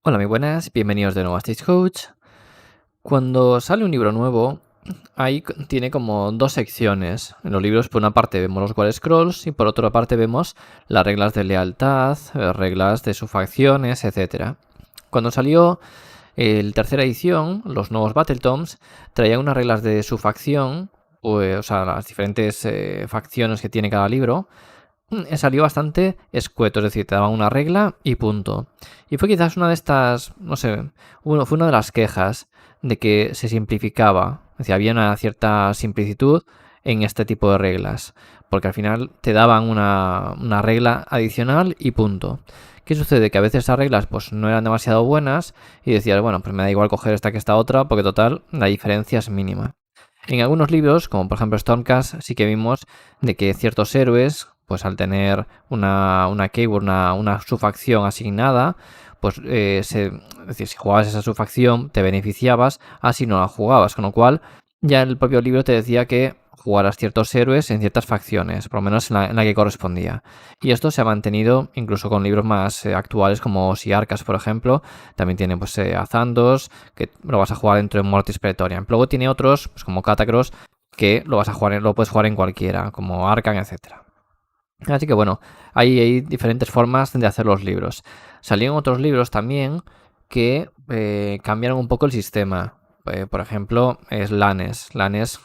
Hola, muy buenas, bienvenidos de nuevo a Stage Coach. Cuando sale un libro nuevo, tiene como dos secciones. En los libros, por una parte vemos los War Scrolls y por otra parte vemos las reglas de lealtad, reglas de sufacciones, etc. Cuando salió el tercera edición, los nuevos Battletomes traían unas reglas de sufacción, o sea, las diferentes facciones que tiene cada libro. Salió bastante escueto, es decir, te daban una regla y punto. Y fue quizás una de estas, no sé, fue una de las quejas de que se simplificaba. Es decir, había una cierta simplicitud en este tipo de reglas, porque al final te daban una regla adicional y punto. ¿Qué sucede? Que a veces esas reglas pues no eran demasiado buenas y decías, bueno, pues me da igual coger esta que esta otra, porque total, la diferencia es mínima. En algunos libros, como por ejemplo Stormcast, sí que vimos de que ciertos héroes, pues al tener una keyword, una subfacción asignada, pues es decir, si jugabas esa subfacción te beneficiabas, así no la jugabas, con lo cual ya el propio libro te decía que jugaras ciertos héroes en ciertas facciones, por lo menos en la que correspondía. Y esto se ha mantenido incluso con libros más actuales como Siarcas, por ejemplo. También tiene pues Azandos, que lo vas a jugar dentro de Mortis Praetorian. Luego tiene otros, pues como Catacross, que lo puedes jugar en cualquiera, como Arkham, etcétera. Así que bueno, hay diferentes formas de hacer los libros. Salieron otros libros también que cambiaron un poco el sistema. Por ejemplo, es Lanes. Lanes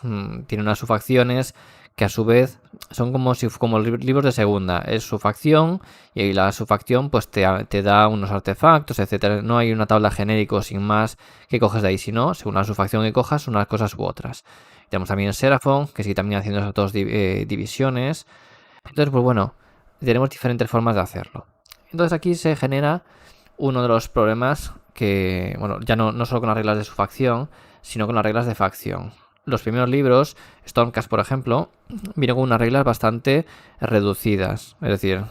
tiene unas subfacciones que a su vez son como libros de segunda. Es su facción y la subfacción pues te da unos artefactos, etcétera. No hay una tabla genérico sin más que coges de ahí, sino según la subfacción que cojas, unas cosas u otras. Tenemos también Seraphon, que sigue también haciendo esas dos divisiones. Entonces, pues bueno, tenemos diferentes formas de hacerlo. Entonces aquí se genera uno de los problemas que, bueno, ya no solo con las reglas de su facción, sino con las reglas de facción. Los primeros libros, Stormcast por ejemplo, vienen con unas reglas bastante reducidas. Es decir,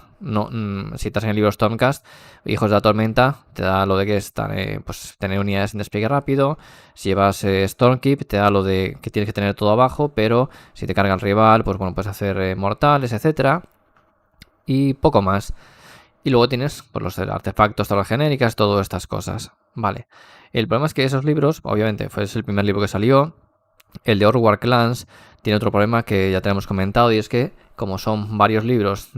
si estás en el libro Stormcast, Hijos de la Tormenta, te da lo de que es pues, tener unidades en despliegue rápido. Si llevas Stormkeep, te da lo de que tienes que tener todo abajo, pero si te carga el rival, pues bueno, puedes hacer mortales, etcétera. Y poco más. Y luego tienes pues, los artefactos, tablas genéricas, todas estas cosas. Vale. El problema es que esos libros, obviamente, fue el primer libro que salió. El de Orwar Clans tiene otro problema que ya tenemos comentado, y es que, como son varios libros,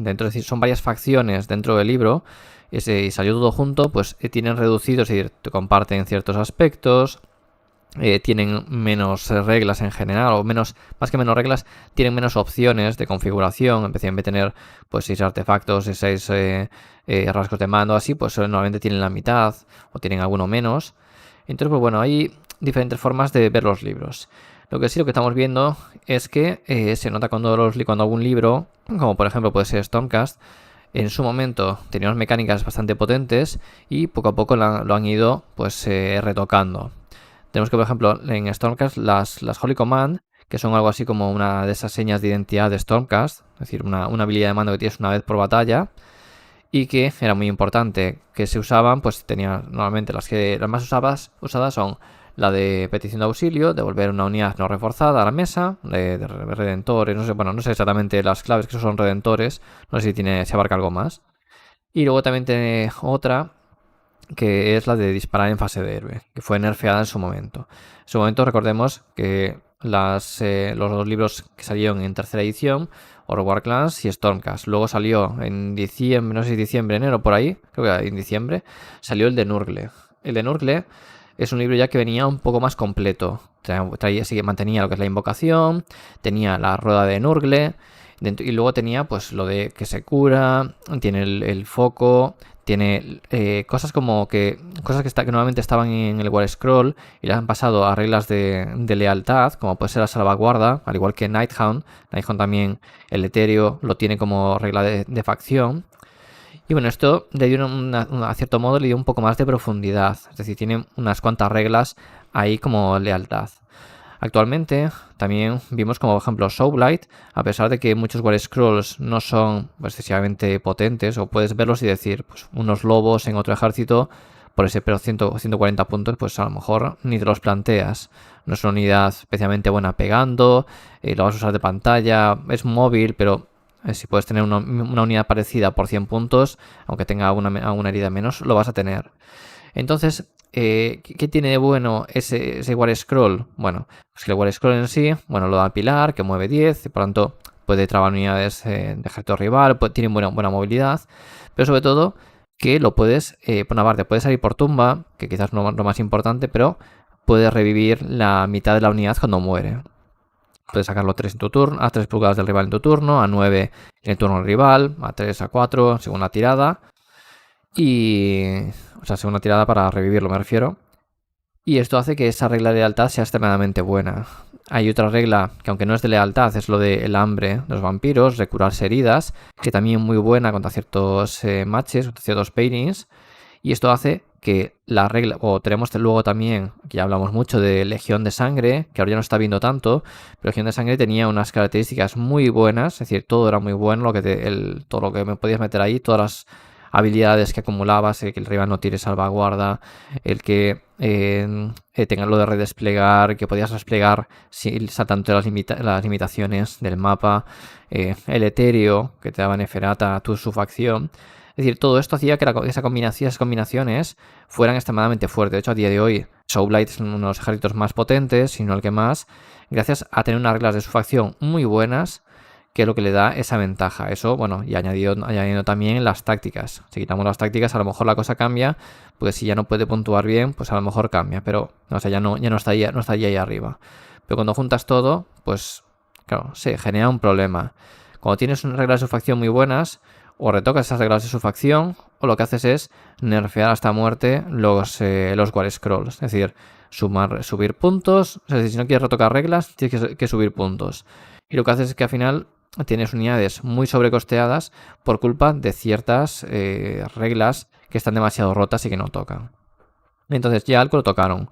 son varias facciones dentro del libro, y salió todo junto, pues tienen reducidos, es decir, te comparten ciertos aspectos. Tienen menos reglas en general, o más que menos reglas, tienen menos opciones de configuración. En vez de tener pues 6 artefactos y 6 rasgos de mando, así, pues normalmente tienen la mitad o tienen alguno menos. Entonces, pues bueno, hay diferentes formas de ver los libros. Lo que estamos viendo es que se nota cuando algún libro, como por ejemplo puede ser Stormcast, en su momento tenía unas mecánicas bastante potentes y poco a poco lo han ido pues retocando. Tenemos que, por ejemplo, en Stormcast las Holy Command, que son algo así como una de esas señas de identidad de Stormcast, es decir, una habilidad de mando que tienes una vez por batalla, y que era muy importante, que se usaban, pues tenía normalmente las más usadas son la de petición de auxilio, devolver una unidad no reforzada a la mesa, de redentores, no sé exactamente las claves que son redentores, no sé si abarca algo más. Y luego también tiene otra que es la de disparar en fase de héroe, que fue nerfeada en su momento. En su momento recordemos que los dos libros que salieron en tercera edición, War Clans y Stormcast. Luego salió en diciembre, no sé si diciembre, enero, por ahí, creo que en diciembre, salió el de Nurgle. El de Nurgle es un libro ya que venía un poco más completo. Así que mantenía lo que es la invocación, tenía la rueda de Nurgle, y luego tenía pues lo de que se cura, tiene el foco, tiene cosas que normalmente estaban en el War Scroll y las han pasado a reglas de lealtad, como puede ser la salvaguarda, al igual que Nighthound. Nighthound también, el etéreo, lo tiene como regla de facción. Y bueno, esto le dio a cierto modo le dio un poco más de profundidad, es decir, tiene unas cuantas reglas ahí como lealtad. Actualmente también vimos como por ejemplo Soulblight, a pesar de que muchos War Scrolls no son excesivamente potentes, o puedes verlos y decir, pues unos lobos en otro ejército por ese pero 140 puntos, pues a lo mejor ni te los planteas. No es una unidad especialmente buena pegando, lo vas a usar de pantalla, es móvil, pero si puedes tener una unidad parecida por 100 puntos, aunque tenga una herida menos, lo vas a tener. Entonces, ¿qué tiene de bueno ese War Scroll? Bueno, pues que el War Scroll en sí, bueno, lo da Pilar, que mueve 10, y por lo tanto puede trabar unidades de ejército rival, tiene buena movilidad, pero sobre todo que lo puedes, por una parte, puedes salir por tumba, que quizás no lo más importante, pero puedes revivir la mitad de la unidad cuando muere. Puedes sacarlo 3 en tu turno, a 3 pulgadas del rival en tu turno, a 9 en el turno del rival, a 3, a 4, según la tirada. O sea, según la tirada para revivirlo me refiero. Y esto hace que esa regla de lealtad sea extremadamente buena. Hay otra regla que aunque no es de lealtad, es lo del hambre de los vampiros, de curarse heridas, que también es muy buena contra ciertos matches, contra ciertos pairings. Y esto hace que la regla, o tenemos luego también, que ya hablamos mucho de Legión de Sangre, que ahora ya no está viendo tanto, pero Legión de Sangre tenía unas características muy buenas, es decir, todo era muy bueno, todo lo que me podías meter ahí, todas las habilidades que acumulabas, el que el rival no tire salvaguarda, el que tenga lo de redesplegar, que podías desplegar saltando las limitaciones del mapa, el etéreo que te daba Neferata a su facción. Es decir, todo esto hacía que esas combinaciones fueran extremadamente fuertes. De hecho, a día de hoy, Soulblight es uno de los ejércitos más potentes, si no el que más, gracias a tener unas reglas de su facción muy buenas, que es lo que le da esa ventaja. Eso, bueno, y añadiendo también las tácticas. Si quitamos las tácticas, a lo mejor la cosa cambia, porque si ya no puede puntuar bien, pues a lo mejor cambia, pero o sea, ya no estaría ahí arriba. Pero cuando juntas todo, pues claro, se genera un problema. Cuando tienes unas reglas de su facción muy buenas, o retocas esas reglas de su facción, o lo que haces es nerfear hasta muerte los War Scrolls. Es decir, subir puntos. Es decir, si no quieres retocar reglas, tienes que subir puntos. Y lo que haces es que al final tienes unidades muy sobrecosteadas por culpa de ciertas reglas que están demasiado rotas y que no tocan. Entonces ya algo lo tocaron.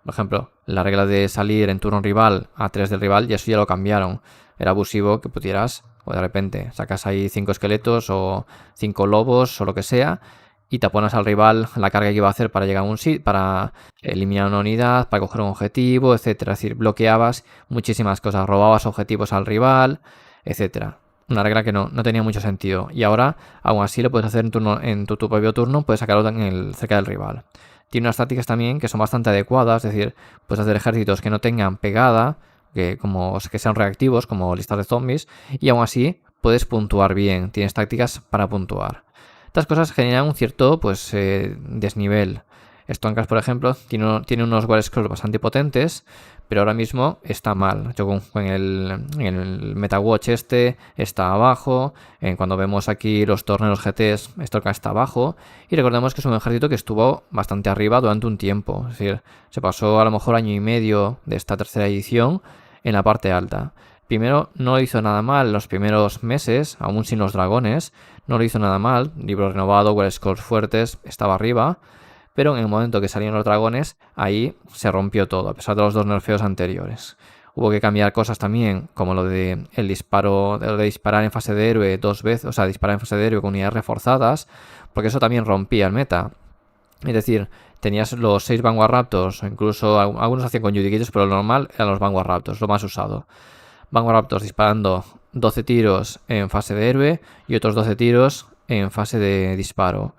Por ejemplo, la regla de salir en turno rival a 3 del rival, y eso ya lo cambiaron. Era abusivo que pudieras, o de repente sacas ahí 5 esqueletos o 5 lobos o lo que sea, y te pones al rival la carga que iba a hacer para llegar a un sitio, para eliminar una unidad, para coger un objetivo, etcétera. Es decir, bloqueabas muchísimas cosas, robabas objetivos al rival, etcétera. Una regla que no tenía mucho sentido. Y ahora, aún así, lo puedes hacer en tu propio turno, puedes sacarlo cerca del rival. Tiene unas tácticas también que son bastante adecuadas, es decir, puedes hacer ejércitos que no tengan pegada, que sean reactivos, como listas de zombies, y aún así puedes puntuar bien, tienes tácticas para puntuar. Estas cosas generan un cierto desnivel. Stonecash, por ejemplo, tiene unos War Scrolls bastante potentes, pero ahora mismo está mal. Yo en el MetaWatch está abajo. Cuando vemos aquí los torneos GTs, Stonecash está abajo. Y recordemos que es un ejército que estuvo bastante arriba durante un tiempo. Es decir, se pasó a lo mejor año y medio de esta tercera edición en la parte alta. Primero no lo hizo nada mal los primeros meses, aún sin los dragones. No lo hizo nada mal. Libro renovado, War Scrolls fuertes, estaba arriba. Pero en el momento que salieron los dragones, ahí se rompió todo, a pesar de los 2 nerfeos anteriores. Hubo que cambiar cosas también, como lo de disparar en fase de héroe 2 veces, o sea, disparar en fase de héroe con unidades reforzadas, porque eso también rompía el meta. Es decir, tenías los 6 Vanguard Raptors, o incluso algunos hacían con Judicatus, pero lo normal eran los Vanguard Raptors, lo más usado. Vanguard Raptors disparando 12 tiros en fase de héroe y otros 12 tiros en fase de disparo.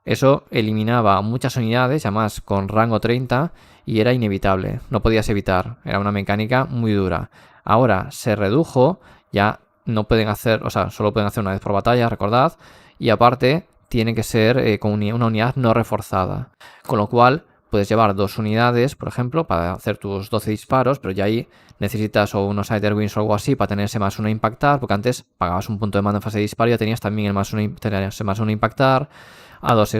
Eso eliminaba muchas unidades, además con rango 30, y era inevitable, no podías evitar, era una mecánica muy dura. Ahora se redujo, ya no pueden hacer, o sea, solo pueden hacer una vez por batalla, recordad, y aparte tiene que ser con una unidad no reforzada, con lo cual puedes llevar 2 unidades, por ejemplo, para hacer tus 12 disparos, pero ya ahí necesitas o unos Cider Wings o algo así para tener ese más 1 a impactar, porque antes pagabas un punto de mando en fase de disparo y ya tenías también ese más 1 a impactar, a 2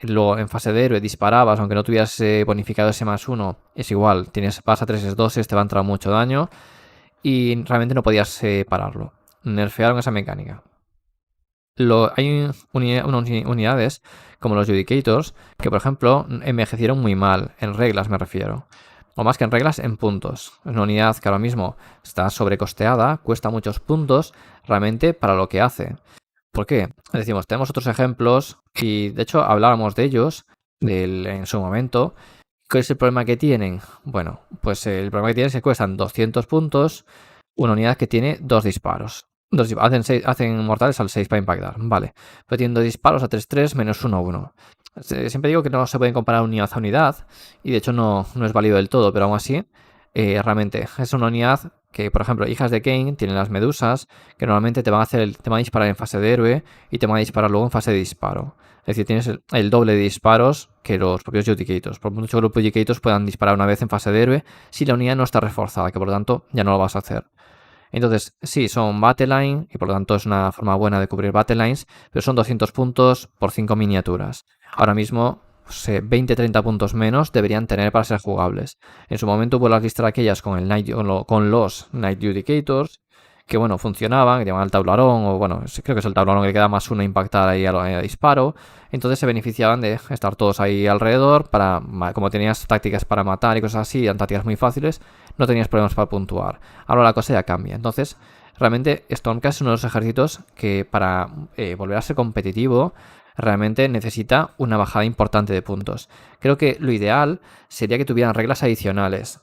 luego en fase de héroe disparabas, aunque no tuvieras bonificado ese más 1, es igual, vas a 3 te va a entrar mucho daño y realmente no podías pararlo. Nerfearon esa mecánica. Hay unas unidades como los Judicators que, por ejemplo, envejecieron muy mal, en reglas me refiero. O más que en reglas, en puntos. Es una unidad que ahora mismo está sobrecosteada, cuesta muchos puntos realmente para lo que hace. ¿Por qué? Decimos, tenemos otros ejemplos y de hecho hablábamos de ellos en su momento. ¿Qué es el problema que tienen? Bueno, pues el problema que tienen es que cuestan 200 puntos una unidad que tiene 2 disparos. hacen mortales al 6 para impactar. Vale. Pero tienen 2 disparos a 3-3, menos 1-1. Siempre digo que no se pueden comparar unidad a unidad. Y de hecho no es válido del todo, pero aún así, realmente es una unidad que, por ejemplo, hijas de Cain tienen las medusas, que normalmente te van a disparar en fase de héroe y te van a disparar luego en fase de disparo. Es decir, tienes el doble de disparos que los propios Judicators. Por mucho que los Judicators puedan disparar una vez en fase de héroe, si la unidad no está reforzada, que por lo tanto ya no lo vas a hacer. Entonces, sí, son Battle Line y por lo tanto es una forma buena de cubrir Battle Lines, pero son 200 puntos por 5 miniaturas. Ahora mismo, 20-30 puntos menos deberían tener para ser jugables. En su momento hubo las listas aquellas con los Night Judicators, que bueno, funcionaban, que llamaban el tablarón, o bueno, creo que es el tablarón que le queda más uno impactar ahí a disparo. Entonces se beneficiaban de estar todos ahí alrededor, como tenías tácticas para matar y cosas así, eran tácticas muy fáciles, no tenías problemas para puntuar. Ahora la cosa ya cambia. Entonces, realmente Stormcast es uno de los ejércitos que para volver a ser competitivo realmente necesita una bajada importante de puntos. Creo que lo ideal sería que tuvieran reglas adicionales.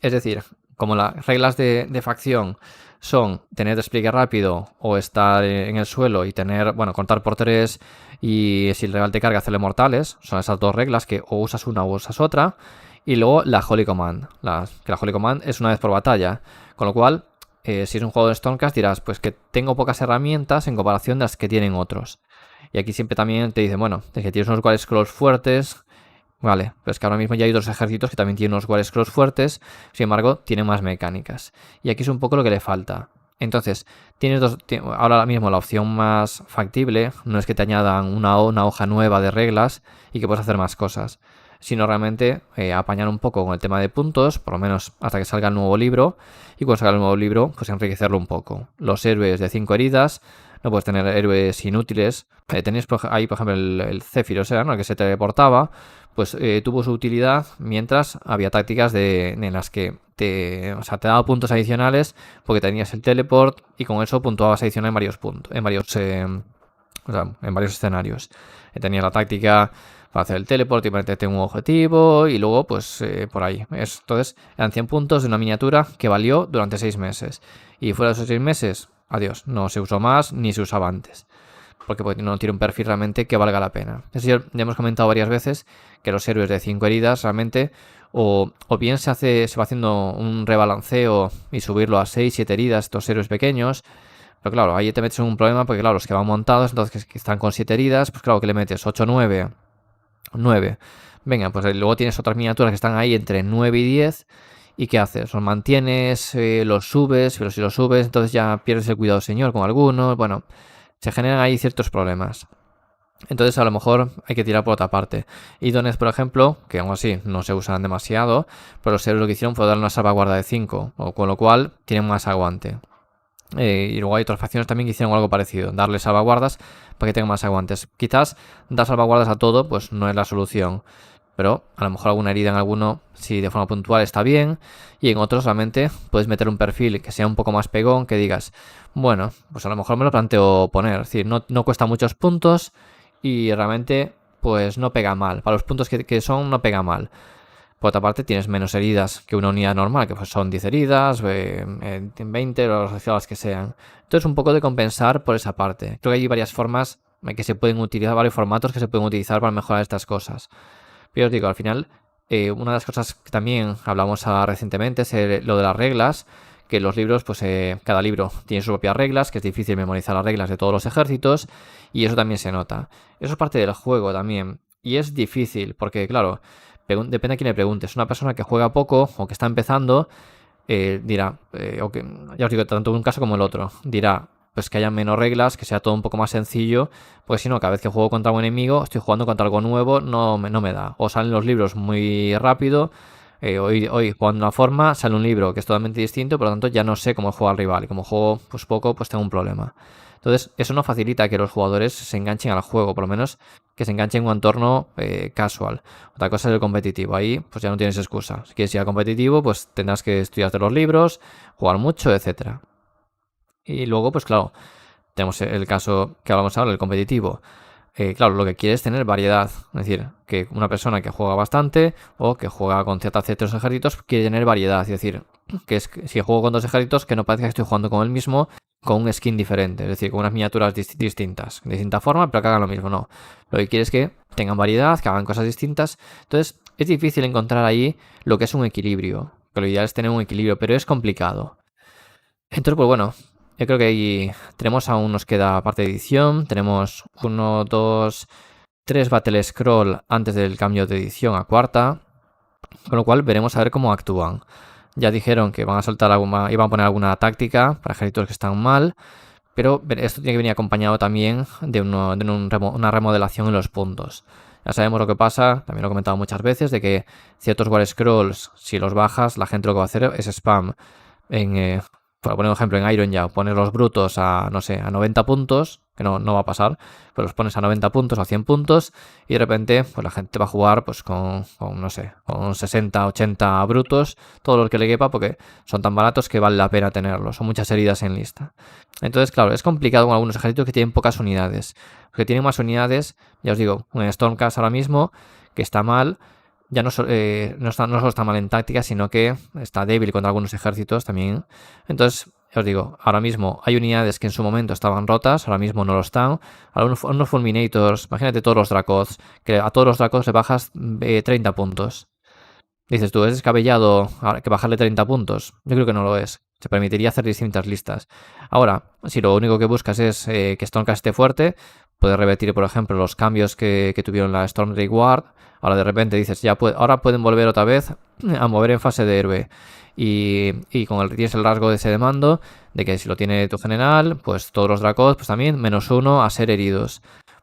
Es decir, como las reglas de facción son tener despliegue rápido o estar en el suelo y tener, bueno, contar por 3 y si el rival te carga hacerle mortales, son esas dos reglas que o usas una o usas otra. Y luego la Holy Command, que la Holy Command es una vez por batalla, con lo cual, si es un juego de Stormcast dirás, pues que tengo pocas herramientas en comparación de las que tienen otros. Y aquí siempre también te dicen, bueno, es que tienes unos War Scrolls fuertes. Vale, pero es que ahora mismo ya hay otros ejércitos que también tienen unos War Scrolls fuertes, sin embargo, tienen más mecánicas. Y aquí es un poco lo que le falta. Entonces, ahora mismo la opción más factible no es que te añadan una hoja nueva de reglas y que puedas hacer más cosas, sino realmente apañar un poco con el tema de puntos, por lo menos hasta que salga el nuevo libro, y cuando salga el nuevo libro, pues enriquecerlo un poco. Los héroes de 5 heridas, no puedes tener héroes inútiles. Tenéis ahí, por ejemplo, el Zephyros, ¿no? El que se teleportaba, pues tuvo su utilidad mientras había tácticas en las que te daba puntos adicionales porque tenías el teleport y con eso puntuabas adicional en varios puntos, en varios escenarios. Tenías la táctica para hacer el teleport y meterte un objetivo y luego pues por ahí. Entonces eran 100 puntos de una miniatura que valió durante 6 meses. Y fuera de esos 6 meses, adiós, no se usó más ni se usaba antes. Porque no tiene un perfil realmente que valga la pena. Eso ya hemos comentado varias veces que los héroes de 5 heridas realmente o bien se va haciendo un rebalanceo y subirlo a 6-7 heridas estos héroes pequeños. Pero claro, ahí te metes en un problema porque claro, los que van montados, entonces que están con 7 heridas, pues claro que le metes 8-9, 9. Venga, pues luego tienes otras miniaturas que están ahí entre 9 y 10. ¿Y qué haces? Los mantienes, los subes, pero si los subes, entonces ya pierdes el cuidado señor con algunos. Bueno, se generan ahí ciertos problemas. Entonces a lo mejor hay que tirar por otra parte. Idones, por ejemplo, que aún así no se usan demasiado, pero los héroes lo que hicieron fue darle una salvaguarda de 5, con lo cual tienen más aguante. Y luego hay otras facciones también que hicieron algo parecido, darle salvaguardas para que tengan más aguantes. Quizás dar salvaguardas a todo pues no es la solución, pero a lo mejor alguna herida en alguno, si de forma puntual está bien, y en otros realmente puedes meter un perfil que sea un poco más pegón, que digas, bueno, pues a lo mejor me lo planteo poner, es decir, no cuesta muchos puntos y realmente pues no pega mal, para los puntos que son no pega mal. Por otra parte, tienes menos heridas que una unidad normal, que pues son 10 heridas, 20 o las que sean. Entonces, un poco de compensar por esa parte. Creo que hay varias formas que se pueden utilizar, varios formatos que se pueden utilizar para mejorar estas cosas. Pero os digo, al final, una de las cosas que también hablamos recientemente es lo de las reglas, que los libros, pues cada libro tiene sus propias reglas, que es difícil memorizar las reglas de todos los ejércitos, y eso también se nota. Eso es parte del juego también, y es difícil, porque claro, depende a quién le preguntes. Una persona que juega poco o que está empezando dirá, ya os digo, tanto un caso como el otro, dirá pues que haya menos reglas, que sea todo un poco más sencillo, porque si no, cada vez que juego contra un enemigo, estoy jugando contra algo nuevo, no me da. O salen los libros muy rápido, hoy jugando de una forma, sale un libro que es totalmente distinto, por lo tanto ya no sé cómo juega el rival, y como juego pues poco, pues tengo un problema. Entonces, eso no facilita que los jugadores se enganchen al juego, por lo menos que se enganchen en un entorno casual. Otra cosa es el competitivo. Ahí, pues ya no tienes excusa. Si quieres ir al competitivo, pues tendrás que estudiarte los libros, jugar mucho, etcétera. Y luego, pues claro, tenemos el caso que hablamos ahora, el competitivo. Claro, lo que quiere es tener variedad. Es decir, que una persona que juega bastante o que juega con ciertos ejércitos quiere tener variedad. Es decir, que si juego con dos ejércitos, que no parezca que estoy jugando con el mismo, con un skin diferente, es decir, con unas miniaturas distintas, de distinta forma, pero que hagan lo mismo, no. Lo que quieres es que tengan variedad, que hagan cosas distintas. Entonces, es difícil encontrar ahí lo que es un equilibrio, que lo ideal es tener un equilibrio, pero es complicado. Entonces, pues bueno, yo creo que ahí tenemos, aún nos queda parte de edición, tenemos 1, 2, 3 Battle Scroll antes del cambio de edición a cuarta, con lo cual veremos a ver cómo actúan. Ya dijeron que van a soltar iban a poner alguna táctica para ejércitos que están mal, pero esto tiene que venir acompañado también de una remodelación en los puntos. Ya sabemos lo que pasa, también lo he comentado muchas veces, de que ciertos War Scrolls, si los bajas, la gente lo que va a hacer es spam. Por poner un ejemplo, en Iron ya pones los brutos a, no sé, a 90 puntos, que no va a pasar, pero los pones a 90 puntos o a 100 puntos y de repente pues la gente va a jugar pues con no sé, con 60, 80 brutos, todo lo que le quepa, porque son tan baratos que vale la pena tenerlos, son muchas heridas en lista. Entonces, claro, es complicado con algunos ejércitos que tienen pocas unidades, porque tienen más unidades, ya os digo, un Stormcast ahora mismo, que está mal, ya no solo está mal en táctica, sino que está débil contra algunos ejércitos también. Entonces, os digo, ahora mismo hay unidades que en su momento estaban rotas, ahora mismo no lo están. Unos Fulminators, imagínate todos los Dracoths, que a todos los Dracoths le bajas 30 puntos. Dices tú, ¿es descabellado que bajarle 30 puntos? Yo creo que no lo es. Se permitiría hacer distintas listas. Ahora, si lo único que buscas es que Stormcast esté fuerte, puedes repetir, por ejemplo, los cambios que tuvieron la Storm Drake Guard. Ahora de repente dices, ahora pueden volver otra vez a mover en fase de héroe. Y tienes el rasgo de ese de mando, de que si lo tiene tu general, pues todos los Dracoths, pues también -1 a ser heridos.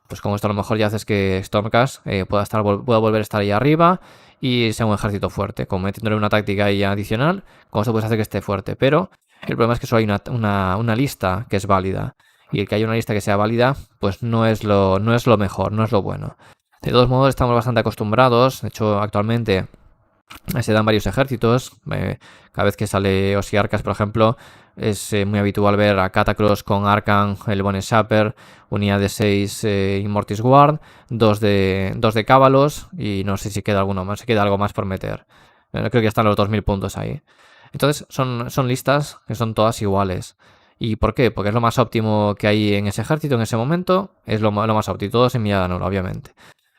Pues con esto a lo mejor ya haces que Stormcast pueda volver a estar ahí arriba y sea un ejército fuerte. Como metiéndole una táctica ahí adicional, con eso puedes hacer que esté fuerte. Pero el problema es que solo hay una lista que es válida. Y el que haya una lista que sea válida, pues no es lo mejor, no es lo bueno. De todos modos, estamos bastante acostumbrados. De hecho, actualmente se dan varios ejércitos. Cada vez que sale Osiarkas, por ejemplo, es muy habitual ver a Catacross con Arcan, el Bone Shaper, unidad de 6 Immortis Guard, 2 de Cábalos y no sé si queda alguno más, si queda algo más por meter. Creo que están los 2000 puntos ahí. Entonces son listas que son todas iguales. ¿Y por qué? Porque es lo más óptimo que hay en ese ejército en ese momento, es lo más óptimo, todos en mirada nula, obviamente.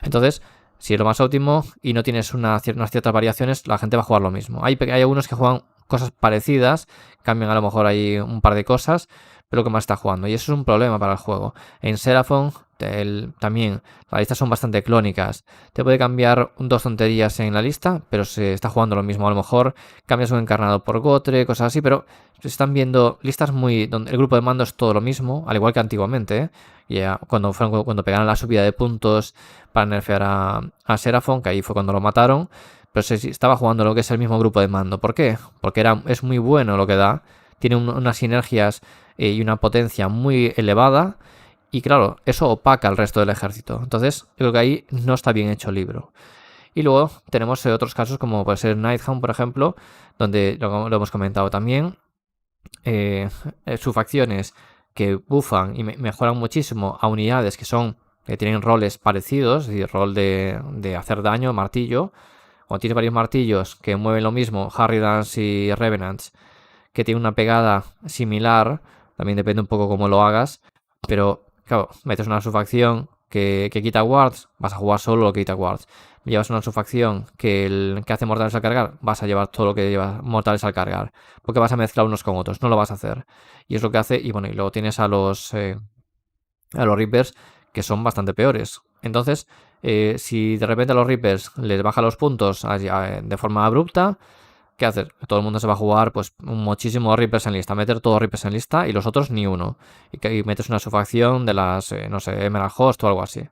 Entonces, si es lo más óptimo y no tienes unas ciertas variaciones, la gente va a jugar lo mismo. Hay algunos que juegan cosas parecidas, cambian a lo mejor ahí un par de cosas, pero lo que más está jugando. Y eso es un problema para el juego. En Seraphon también las listas son bastante clónicas. Te puede cambiar 2 tonterías en la lista, pero se está jugando lo mismo. A lo mejor cambias un encarnado por Gotre, cosas así, pero se están viendo listas donde el grupo de mando es todo lo mismo, al igual que antiguamente. Ya cuando pegaron la subida de puntos para nerfear a Seraphon, que ahí fue cuando lo mataron, pero se estaba jugando lo que es el mismo grupo de mando. ¿Por qué? Porque es muy bueno lo que da, tiene unas sinergias y una potencia muy elevada, y claro, eso opaca al resto del ejército. Entonces, yo creo que ahí no está bien hecho el libro. Y luego tenemos otros casos como puede ser Nighthound, por ejemplo, donde lo hemos comentado también. Sus facciones que buffan y mejoran muchísimo a unidades que tienen roles parecidos, es decir, rol de hacer daño, martillo. Cuando tienes varios martillos que mueven lo mismo, Harridans y Revenants, que tienen una pegada similar, también depende un poco cómo lo hagas, pero claro, metes una subfacción que quita wards, vas a jugar solo lo que quita wards. Llevas una subfacción que hace mortales al cargar, vas a llevar todo lo que lleva mortales al cargar, porque vas a mezclar unos con otros, no lo vas a hacer. Y es lo que hace, y bueno, y luego tienes a los Reapers, que son bastante peores. Entonces, si de repente a los Reapers les baja los puntos de forma abrupta, ¿qué hacer? Todo el mundo se va a jugar pues muchísimos Reapers en lista, meter todos Reapers en lista y los otros ni uno. Y metes una subfacción de las, no sé, Emerald Host o algo así.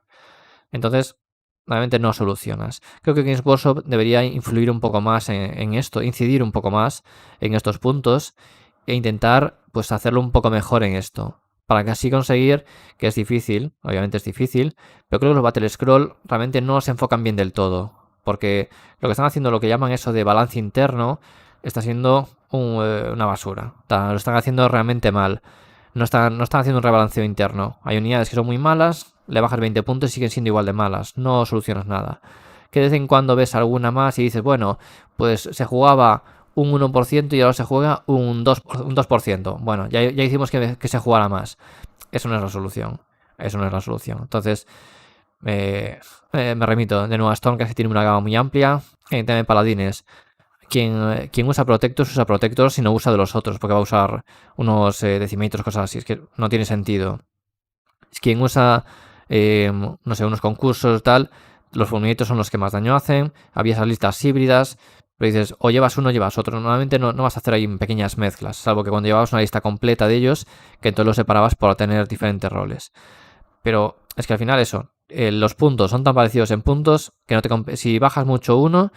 Entonces, realmente no solucionas. Creo que Games Workshop debería influir un poco más en esto, incidir un poco más en estos puntos e intentar pues hacerlo un poco mejor en esto. Para que así conseguir, que es difícil, obviamente es difícil, pero creo que los Battle Scroll realmente no se enfocan bien del todo. Porque lo que están haciendo, lo que llaman eso de balance interno, está siendo una basura. Lo están haciendo realmente mal. No están haciendo un rebalanceo interno. Hay unidades que son muy malas, le bajas 20 puntos y siguen siendo igual de malas. No solucionas nada. Que de vez en cuando ves alguna más y dices, bueno, pues se jugaba un 1% y ahora se juega un 2%. Bueno, ya hicimos que se jugara más. Eso no es la solución. Eso no es la solución. Entonces, me remito de nuevo a Stormcast, que tiene una gama muy amplia. En tema de paladines, quien usa Protectors y no usa de los otros, porque va a usar unos decimators, cosas así. Es que no tiene sentido. Quien usa, no sé, unos concursos tal, los fulminators son los que más daño hacen. Había esas listas híbridas, pero dices, o llevas uno o llevas otro. Normalmente no vas a hacer ahí pequeñas mezclas, salvo que cuando llevabas una lista completa de ellos, que entonces los separabas por tener diferentes roles. Pero es que al final eso, los puntos son tan parecidos en puntos que no te si bajas mucho uno,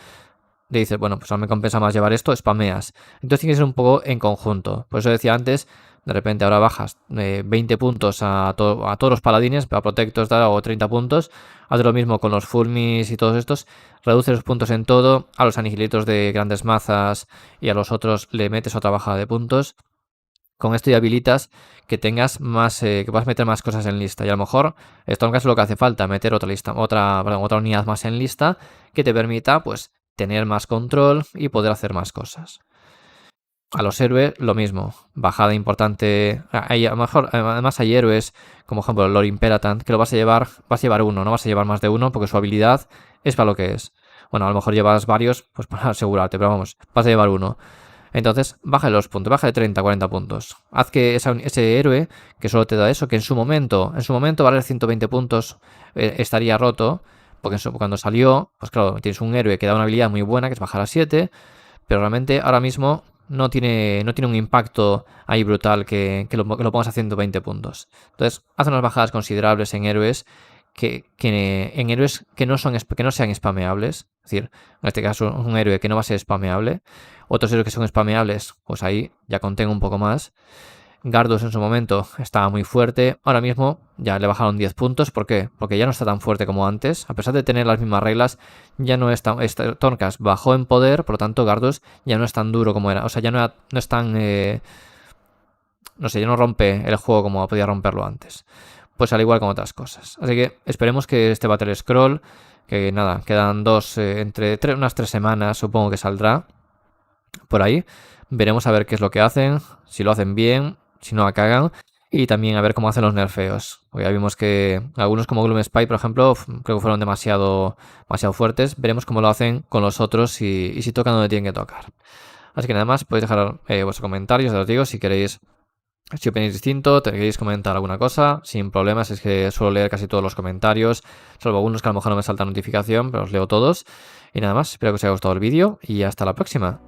te dices, bueno, pues ahora me compensa más llevar esto, spameas. Entonces tiene que ser un poco en conjunto. Por eso decía antes, de repente ahora bajas 20 puntos a todos los paladines, a Protectors o 30 puntos. Haz lo mismo con los Fulmis y todos estos. Reduce los puntos en todo. A los Anihilitos de grandes mazas y a los otros le metes otra bajada de puntos. Con esto ya habilitas que tengas más, que puedas meter más cosas en lista. Y a lo mejor Stormcast es lo que hace falta, meter otra unidad más en lista que te permita, pues, tener más control y poder hacer más cosas. A los héroes lo mismo, bajada importante. A lo mejor, además hay héroes, como por ejemplo Lord Imperatant, que lo vas a llevar uno, no vas a llevar más de uno porque su habilidad es para lo que es. Bueno, a lo mejor llevas varios, pues para asegurarte, pero vamos, vas a llevar uno. Entonces, baja los puntos, baja de 30 a 40 puntos. Haz que ese héroe, que solo te da eso, que en su momento valer 120 puntos estaría roto, porque cuando salió, pues claro, tienes un héroe que da una habilidad muy buena, que es bajar a 7, pero realmente ahora mismo no tiene un impacto ahí brutal que lo pongas a 120 puntos. Entonces, haz unas bajadas considerables en héroes en héroes que no sean spameables. Es decir, en este caso un héroe que no va a ser spameable. Otros héroes que son spameables, pues ahí ya contengo un poco más. Gardos en su momento estaba muy fuerte. Ahora mismo ya le bajaron 10 puntos. ¿Por qué? Porque ya no está tan fuerte como antes. A pesar de tener las mismas reglas, ya no es tan... Stormcast bajó en poder, por lo tanto Gardos ya no es tan duro como era. O sea, ya no es tan... no sé, ya no rompe el juego como podía romperlo antes. Pues al igual con otras cosas. Así que esperemos que este Battle Scroll, que nada, quedan unas 3 semanas supongo que saldrá por ahí. Veremos a ver qué es lo que hacen, si lo hacen bien, si no la cagan, y también a ver cómo hacen los nerfeos. Porque ya vimos que algunos como Gloom Spy, por ejemplo, creo que fueron demasiado fuertes. Veremos cómo lo hacen con los otros y si tocan donde tienen que tocar. Así que nada más, podéis dejar vuestros comentarios, os digo, si queréis. Si opináis distinto, queréis comentar alguna cosa, sin problemas, es que suelo leer casi todos los comentarios, salvo algunos que a lo mejor no me salta notificación, pero os leo todos. Y nada más, espero que os haya gustado el vídeo y hasta la próxima.